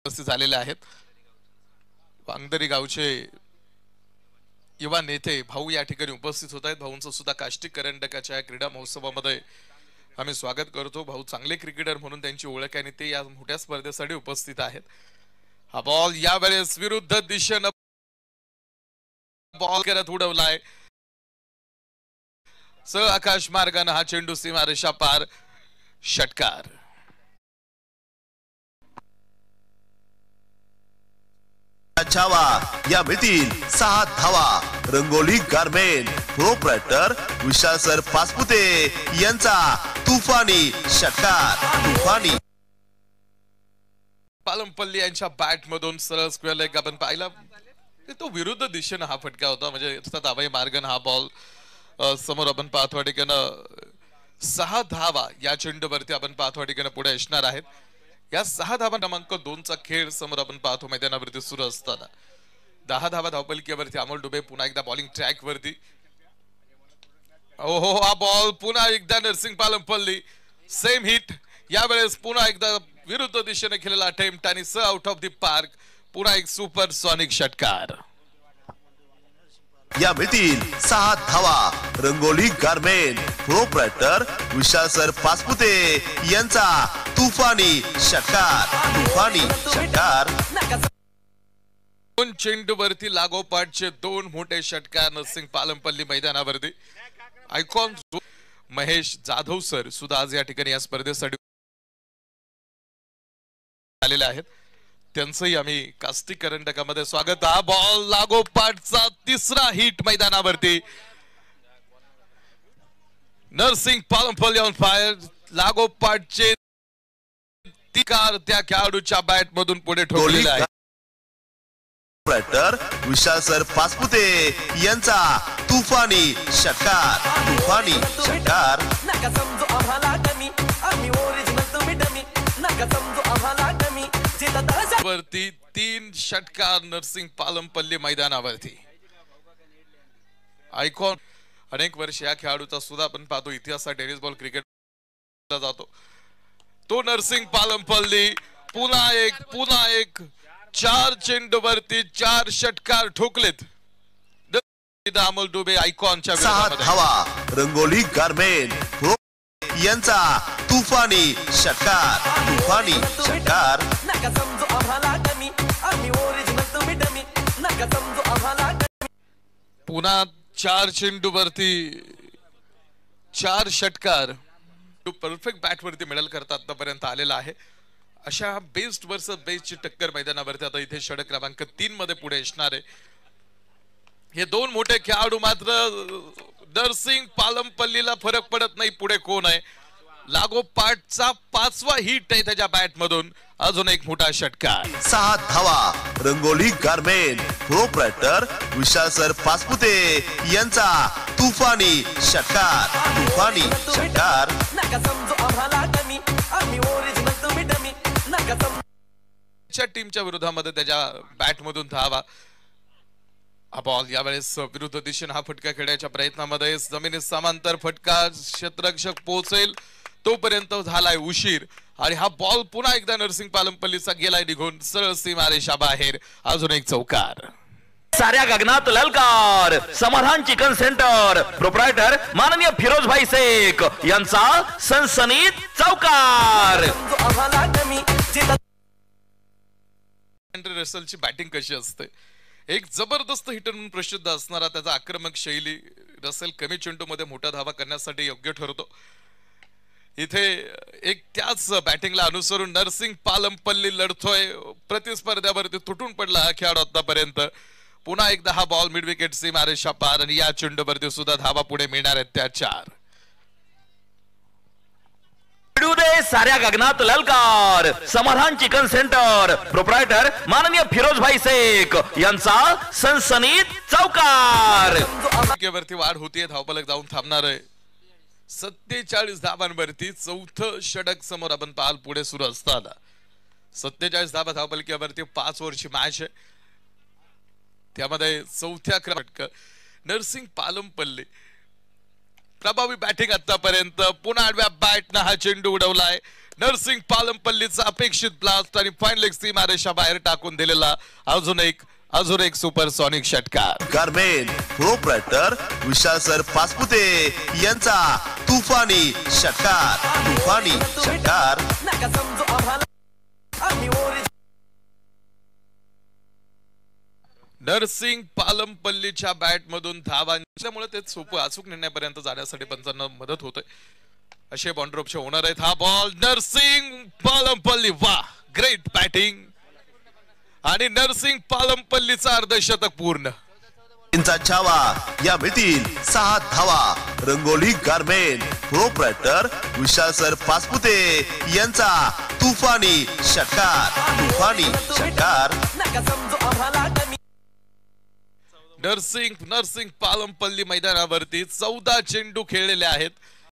उपस्थित झालेले आहेत। वांगदरी गावचे युवा नेते भाऊ या ठिकाणी उपस्थित होत आहेत। भाऊंचं सुद्धा काष्टी करंडकाच्या क्रीडा महोत्सवामध्ये आम्ही स्वागत करतो। भाऊ चांगले क्रिकेटर म्हणून त्यांची ओळख आहे आणि ते या मोठ्या स्पर्धेसाठी उपस्थित आहेत। हा बॉल यावेळेस विरुद्ध दिशेने बॉल करत उडवलाय। आकाश मार्गाने हा चेंडू सीमारेषा पार, षटकार। छावा या मिळतील 6 धावा। रंगोली गारमेंट प्रोप्रायटर विशाल सर पासपुते यांचा तुफानी षटकार। तुफानी पालमपल्ली यांच्या बॅट मधून सरळ स्क्वेअर लेग आपण पाहिला, तो विरुद्ध दिशेने हा फटका होता। म्हणजे दाबाई मार्गाने हा बॉल समोर आपण पाहतो ठिकाणं 6 धावा या चेंडूवरती आपण पाहतो ठिकाणं पुढे असणार आहेत। या 6 धावा क्रमांक 2 चा खेळ समोर आपण पाहतो मैदानावरती सुरू असताना 10 धावा धावपलकीवरती अमोल डुबे पुन्हा एकदा बॉलिंग ट्रॅक वरती। ओहो, हा बॉल पुन्हा एकदा नरसिंग पालमपल्ली सेम हिट, यावेळेस पुन्हा एकदा विरुद्ध दिशेने केलेला अटेम्प्ट आणि आउट ऑफ द पार्क, पुन्हा एक सुपर सॉनिक षटकार। या मिळतील 6 धावा। रंगोली गारमेंट प्रोप्रायटर विशाल सर पासपुते यांचा तुफानी षटकार। तुफानी षटकार। 2 चेंडूवरती लागोपाठचे 2 मोठे षटकार नरसिंग पालमपल्ली मैदानावरती। आयकॉन महेश जाधव सर सुद्धा आज या ठिकाणी या स्पर्धेसाठी आलेले आहेत। त्यांचंही आम्ही कास्टी करंडकामध्ये स्वागत। हा बॉल लागोपाठचा 3रा हिट मैदानावरती। नरसिंग पालमपल्ली ऑन फायर, लागोपाठचे तिकार त्या खेळाडूच्या बॅट मधून पुढे ठोकलेला आहे। प्रोप्रायटर विशाल सर पासपुते यांचा तुफानी षटकार। तुफानी षटकार। वरती 3 षटकार नरसिंग पालमपल्ली मैदानावरती। आयकॉन अनेक वर्ष या खेळाडूचा सुद्धा आपण पाहतो इतिहास टेनिस बॉल क्रिकेट जातो तो नरसिंग पालमपल्ली पुन्हा एक 4 चेंडूवरती 4 षटकार ठोकलेत। अमोल डुबे आयकॉनच्या विरोधामध्ये 6 धावा। रंगोली गारमेंट यांचा तुफानी षटकार। तुफानी षटकार। पुन्हा 4 चेंडूवरती 4 षटकार। परफेक्ट बॅट वरती मेडल करता आतापर्यंत आलेला आहे। अशा बेस्ट वर्सेस बेस्टची टक्कर मैदानावरती आता इथे षटक क्रमांक 3 मध्ये पुढे असणार आहे। हे 2 मोठे खेळाडू मात्र नरसिंग पालमपल्लीला फरक पडत नाही पुढे कोण आहे। लागोपाठचा 5वा हिट आहे त्याच्या बॅट मधून, अजून एक मोठा षटकार। 6 धावा। रंगोली गारमेंट प्रोप्रायटर विशाल सर पासपुते यांचा तुफानी षटकार। तुफानी षटकार। टीमच्या विरोधामध्ये त्याच्या बॅट मधून धावा। हा बॉल यावेळेस विरुद्ध दिशेने हा फटका खेळण्याच्या प्रयत्नामध्ये जमिनीत समांतर फटका, क्षेत्ररक्षक पोहोचेल तोपर्यंत झालाय उशीर आणि हा बॉल पुन्हा एकदा नरसिंग पालमपल्लीचा गेलाय निघून सरळ सीमारेषा बाहेर, अजून एक चौकार। साऱ्या गगनात ललकार। समाधान चिकन सेंटर प्रोप्रायटर माननीय फिरोज भाई शेख यांचा सनसनीत चौकार। रसलची बॅटिंग कशी असते, एक जबरदस्त हिटर म्हणून प्रसिद्ध असणारा त्याचा आक्रमक शैली रसेल कमी चेंडूमध्ये मोठा धावा करण्यासाठी योग्य ठरतो। इथे एक त्याच बॅटिंगला अनुसरून नरसिंग पालमपल्ली लढतोय। प्रतिस्पर्ध्यावरती तुटून पडला हा खेळाडू आतापर्यंत। पुन्हा एकदा हा बॉल मिड विकेट सीमारेषा पार आणि या चेंडूवरती सुद्धा धावा पुढे मिळणार आहेत त्या 4। साऱ्या गगनात ललकार। समाधान चिकन सेंटर प्रोप्रायटर माननीय फिरोज भाई शेख यांचा सनसनीत चौकार। वरती वाढ होतीये, धावफलक जाऊन थांबणार आहे। 47 धावांवरती 4थं षटक समोर आपण पाहाल पुढे सुरू असताना 47 धावा धावफलकीवरती 5 ओव्हरची मॅच आहे। त्यामध्ये 4थ्या क्रमांक नरसिंग पालमपल्ली प्रभावी बॅटिंग आतापर्यंत। पुन्हा आडव्या बॅटनं हा चेंडू उडवलाय नरसिंग पालमपल्लीचा अपेक्षित ब्लास्ट आणि फाईन लेग सीमारेषा बाहेर टाकून दिलेला अजून एक सुपरसॉनिक षटकार. गारमेन प्रोप्रायटर विशाल सर पासपुते यांचा तुफानी षटकार. नरसिंग पालमपल्लीच्या बॅट मधून धावांच्यामुळे ते सोपं अचूक निर्णयापर्यंत जाण्यासाठी पंचांना मदत होते. असे बॉन्ड्रोपचे होणार आहेत. हा बॉल नरसिंग पालमपल्ली, वा ग्रेट बॅटिंग आणि नरसिंग पालमपल्लीचा अर्धशतक पूर्ण. इंचा छावा या मिळतील 6 धावा. रंगोली गारमेन प्रोप्रायटर विशाल सर पासपुते यांचा तुफानी षटकार. नरसिंग पालमपल्ली मैदानावरती 14 चेंडू खेळलेले आहेत.